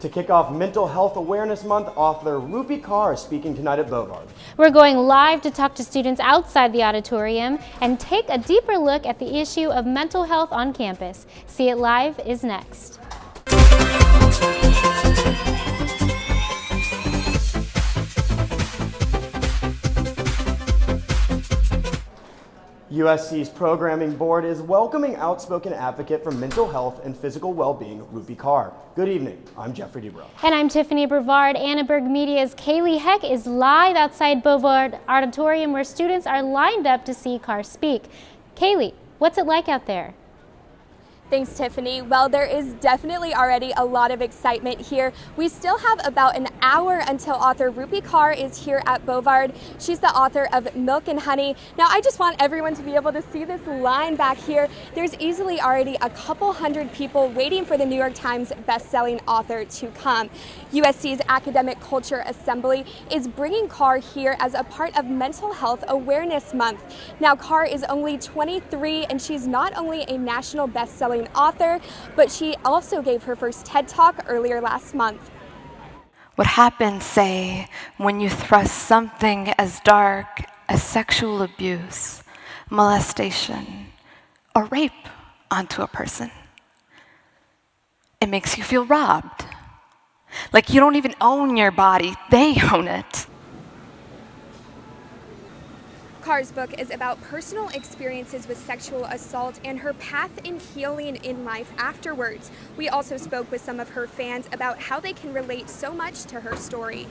To kick off Mental Health Awareness Month, author Rupi Kaur is speaking tonight at Bovard. We're going live to talk to students outside the auditorium and take a deeper look at the issue of mental health on campus. See It Live is next. USC's Programming Board is welcoming outspoken advocate for mental health and physical well-being, Rupi Kaur. Good evening, I'm Jeffrey Debro. And I'm Tiffany Bovard. Annenberg Media's Kaylee Heck is live outside Bovard Auditorium where students are lined up to see Kaur speak. Kaylee, what's it like out there? Thanks, Tiffany. Well, there is definitely already a lot of excitement here. We still have about an hour until author Rupi Kaur is here at Bovard. She's the author of Milk and Honey. Now, I just want everyone to be able to see this line back here. There's easily already a couple hundred people waiting for the New York Times best-selling author to come. USC's Academic Culture Assembly is bringing Kaur here as a part of Mental Health Awareness Month. Now, Kaur is only 23, and she's not only a national best-selling author, but she also gave her first TED Talk earlier last month. What happens, say, when you thrust something as dark as sexual abuse, molestation, or rape onto a person? It makes you feel robbed. Like you don't even own your body, they own it. Kaur's book is about personal experiences with sexual assault and her path in healing in life afterwards. We also spoke with some of her fans about how they can relate so much to her story.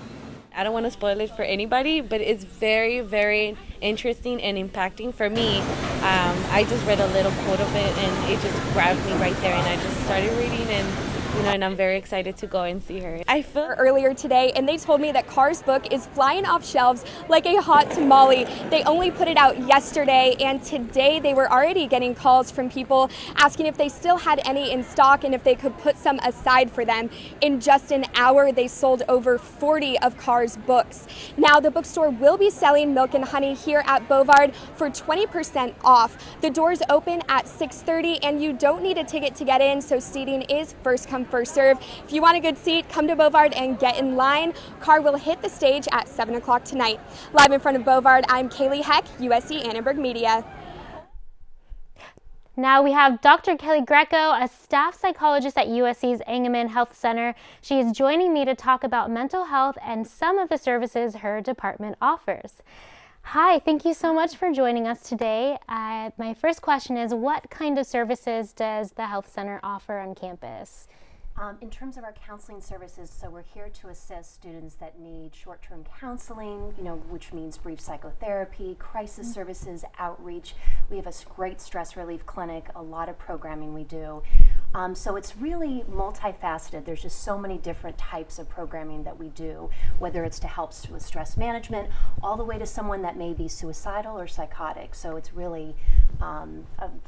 I don't want to spoil it for anybody, but it's very, very interesting and impacting for me. I just read a little quote of it and it just grabbed me right there, and I just started reading, and I'm very excited to go and see her. I feel earlier today, and they told me that Kaur's book is flying off shelves like a hot tamale. They only put it out yesterday, and today they were already getting calls from people asking if they still had any in stock and if they could put some aside for them. In just an hour, they sold over 40 of Kaur's books. Now, the bookstore will be selling Milk and Honey here at Bovard for 20% off. The doors open at 6:30, and you don't need a ticket to get in, so seating is first come, first serve. If you want a good seat, come to Bovard and get in line. Kaur will hit the stage at 7 o'clock tonight. Live in front of Bovard, I'm Kaylee Heck, USC Annenberg Media. Now we have Dr. Kelly Greco, a staff psychologist at USC's Engemann Health Center. She is joining me to talk about mental health and some of the services her department offers. Hi, thank you so much for joining us today. My first question is, what kind of services does the health center offer on campus? In terms of our counseling services, so we're here to assist students that need short-term counseling, which means brief psychotherapy, crisis services, outreach. We have a great stress relief clinic, a lot of programming we do. So it's really multifaceted. There's just so many different types of programming that we do, whether it's to help with stress management, all the way to someone that may be suicidal or psychotic. So it's really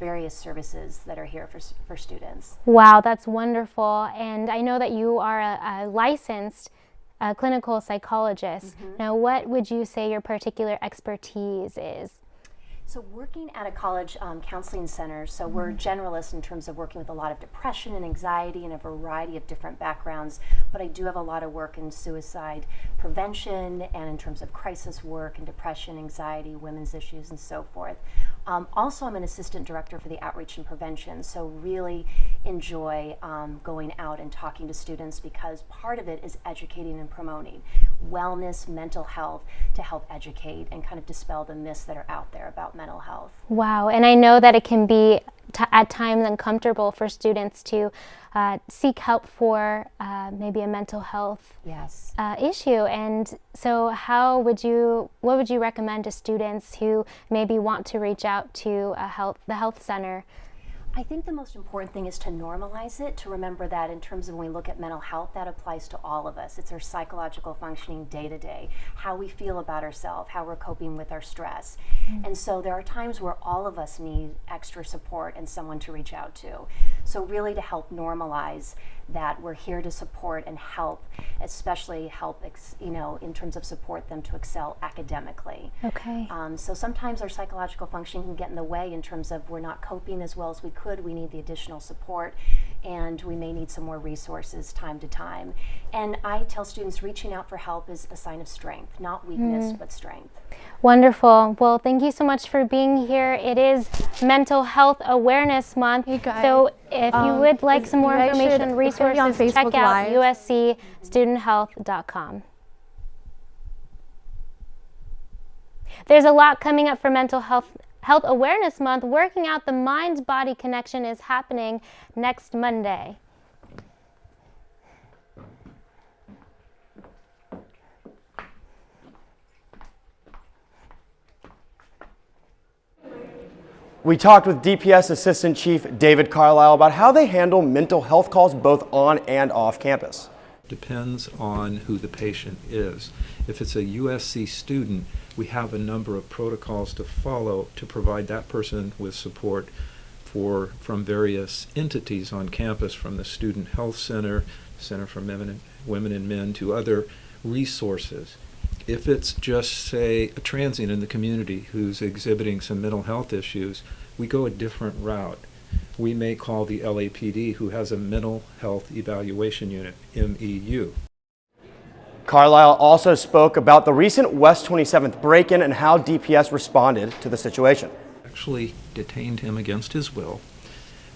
various services that are here for students. Wow, that's wonderful. And I know that you are a licensed clinical psychologist. Mm-hmm. Now, what would you say your particular expertise is? So working at a college counseling center, so we're generalists in terms of working with a lot of depression and anxiety and a variety of different backgrounds, but I do have a lot of work in suicide prevention and in terms of crisis work and depression, anxiety, women's issues, and so forth. Also, I'm an assistant director for the outreach and prevention, so really enjoy going out and talking to students because part of it is educating and promoting wellness, mental health, to help educate and kind of dispel the myths that are out there about mental health. Wow, and I know that it can be at times uncomfortable for students to seek help for maybe a mental health issue. And so what would you recommend to students who maybe want to reach out to the health center? I think the most important thing is to normalize it, to remember that in terms of when we look at mental health, that applies to all of us. It's our psychological functioning day to day, how we feel about ourselves, how we're coping with our stress. Mm-hmm. And so there are times where all of us need extra support and someone to reach out to. So really to help normalize that we're here to support and help, especially help, in terms of support them to excel academically. Okay. So sometimes our psychological functioning can get in the way in terms of we're not coping as well as we could. We need the additional support. and we may need some more resources time to time. And I tell students reaching out for help is a sign of strength, not weakness, but strength. Wonderful. Well, thank you so much for being here. It is Mental Health Awareness Month. Hey guys. So if you would like some more you guys information and it's gonna be on resources, check Facebook out Live. uscstudenthealth.com. There's a lot coming up for Mental Health Awareness Month. Working out the mind-body connection is happening next Monday. We talked with DPS Assistant Chief David Carlisle about how they handle mental health calls both on and off campus. Depends on who the patient is. If it's a USC student, we have a number of protocols to follow to provide that person with support from various entities on campus, from the Student Health Center, Center for Women and Men, to other resources. If it's just, say, a transient in the community who's exhibiting some mental health issues, we go a different route. We may call the LAPD, who has a Mental Health Evaluation Unit, MEU. Carlisle also spoke about the recent West 27th break-in and how DPS responded to the situation. Actually detained him against his will.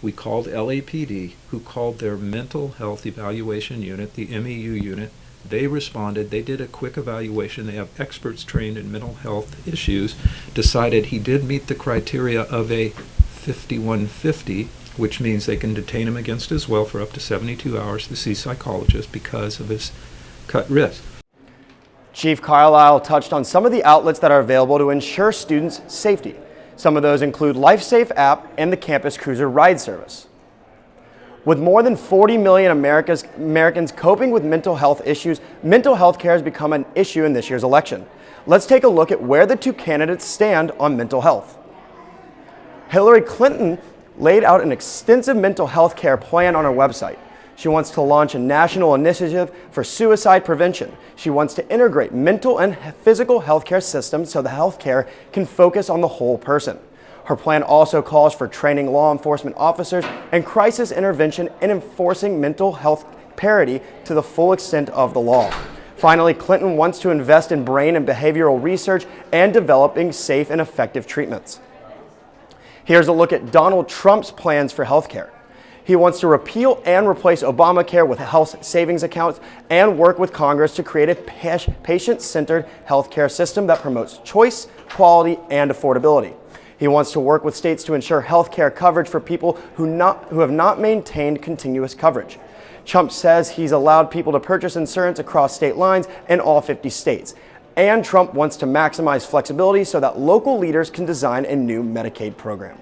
We called LAPD, who called their Mental Health Evaluation Unit, the MEU unit. They responded, they did a quick evaluation, they have experts trained in mental health issues, decided he did meet the criteria of a 5150, which means they can detain him against his will for up to 72 hours to see psychologists because of his cut wrist. Chief Carlisle touched on some of the outlets that are available to ensure students' safety. Some of those include LifeSafe app and the Campus Cruiser ride service. With more than 40 million Americans coping with mental health issues, mental health care has become an issue in this year's election. Let's take a look at where the two candidates stand on mental health. Hillary Clinton laid out an extensive mental health care plan on her website. She wants to launch a national initiative for suicide prevention. She wants to integrate mental and physical healthcare systems so the healthcare can focus on the whole person. Her plan also calls for training law enforcement officers and crisis intervention in enforcing mental health parity to the full extent of the law. Finally, Clinton wants to invest in brain and behavioral research and developing safe and effective treatments. Here's a look at Donald Trump's plans for healthcare. He wants to repeal and replace Obamacare with health savings accounts and work with Congress to create a patient-centered healthcare system that promotes choice, quality, and affordability. He wants to work with states to ensure health care coverage for people who have not maintained continuous coverage. Trump says he's allowed people to purchase insurance across state lines in all 50 states. And Trump wants to maximize flexibility so that local leaders can design a new Medicaid program.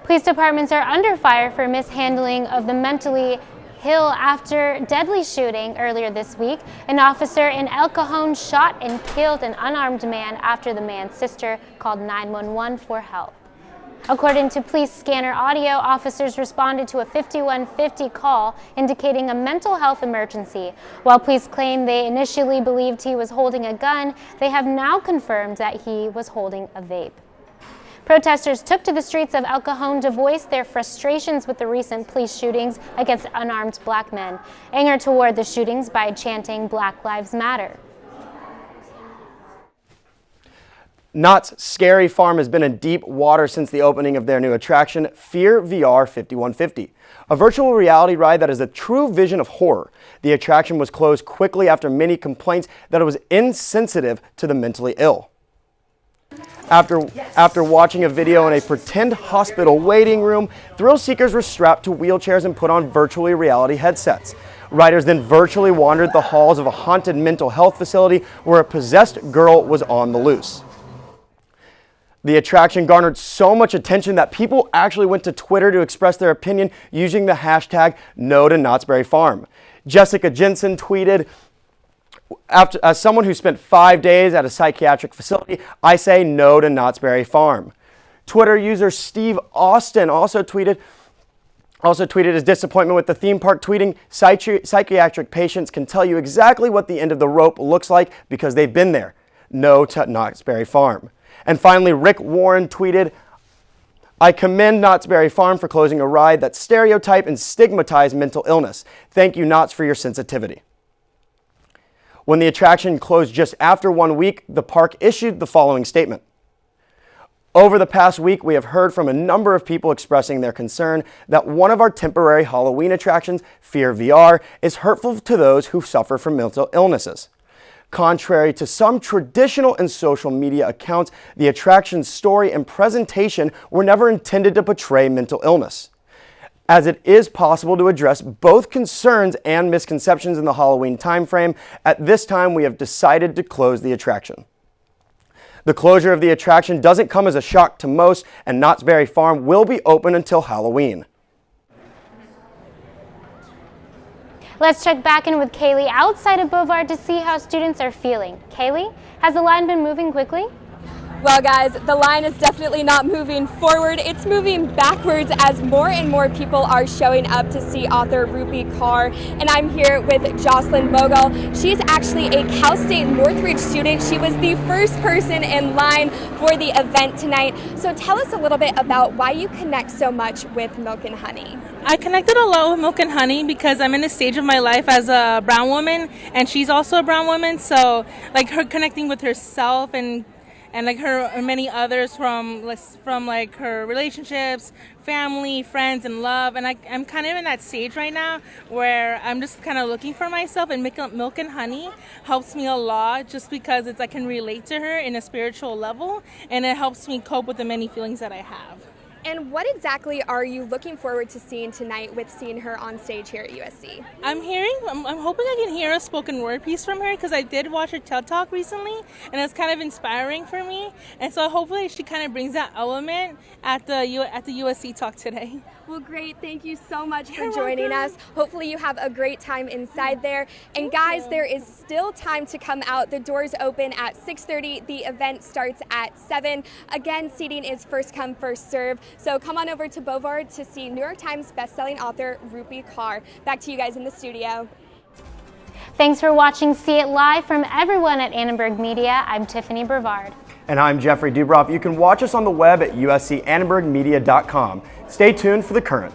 Police departments are under fire for mishandling of the mentally ill after deadly shooting earlier this week. An officer in El Cajon shot and killed an unarmed man after the man's sister called 911 for help. According to police scanner audio, officers responded to a 5150 call indicating a mental health emergency. While police claim they initially believed he was holding a gun, they have now confirmed that he was holding a vape. Protesters took to the streets of El Cajon to voice their frustrations with the recent police shootings against unarmed black men, anger toward the shootings by chanting Black Lives Matter. Knott's Scary Farm has been in deep water since the opening of their new attraction, Fear VR 5150, a virtual reality ride that is a true vision of horror. The attraction was closed quickly after many complaints that it was insensitive to the mentally ill. After watching a video in a pretend hospital waiting room, thrill seekers were strapped to wheelchairs and put on virtual reality headsets. Riders then virtually wandered the halls of a haunted mental health facility where a possessed girl was on the loose. The attraction garnered so much attention that people actually went to Twitter to express their opinion using the hashtag #NoToKnott's Jessica Jensen tweeted, as someone who spent 5 days at a psychiatric facility, I say no to Knott's Berry Farm. Twitter user Steve Austin also tweeted his disappointment with the theme park, tweeting, psychiatric patients can tell you exactly what the end of the rope looks like because they've been there. No to Knott's Berry Farm. And finally, Rick Warren tweeted, I commend Knott's Berry Farm for closing a ride that stereotyped and stigmatized mental illness. Thank you, Knott's, for your sensitivity. When the attraction closed just after 1 week, the park issued the following statement. Over the past week, we have heard from a number of people expressing their concern that one of our temporary Halloween attractions, Fear VR, is hurtful to those who suffer from mental illnesses. Contrary to some traditional and social media accounts, the attraction's story and presentation were never intended to portray mental illness. As it is possible to address both concerns and misconceptions in the Halloween timeframe, at this time we have decided to close the attraction. The closure of the attraction doesn't come as a shock to most, and Knott's Berry Farm will be open until Halloween. Let's check back in with Kaylee outside of Bovard to see how students are feeling. Kaylee, has the line been moving quickly? Well, guys, the line is definitely not moving forward. It's moving backwards as more and more people are showing up to see author Rupi Kaur. And I'm here with Jocelyn Mogul. She's actually a Cal State Northridge student. She was the first person in line for the event tonight. So tell us a little bit about why you connect so much with Milk and Honey. I connected a lot with Milk and Honey because I'm in a stage of my life as a brown woman, and she's also a brown woman. So like her connecting with herself and like her and many others from like her relationships, family, friends, and love. And I'm kind of in that stage right now where I'm just kind of looking for myself, and Milk and Honey helps me a lot just because I can relate to her in a spiritual level, and it helps me cope with the many feelings that I have. And what exactly are you looking forward to seeing tonight with seeing her on stage here at USC? I'm hoping I can hear a spoken word piece from her because I did watch her TED Talk recently, and it's kind of inspiring for me. And so hopefully she kind of brings that element at the USC talk today. Well, great. Thank you so much for joining us. Hopefully you have a great time inside there. And guys, there is still time to come out. The doors open at 6:30. The event starts at 7. Again, seating is first come, first serve. So come on over to Bovard to see New York Times bestselling author Rupi Kaur. Back to you guys in the studio. Thanks for watching See It Live. From everyone at Annenberg Media, I'm Tiffany Bovard. And I'm Jeffrey Dubroff. You can watch us on the web at uscannenbergmedia.com. Stay tuned for The Current.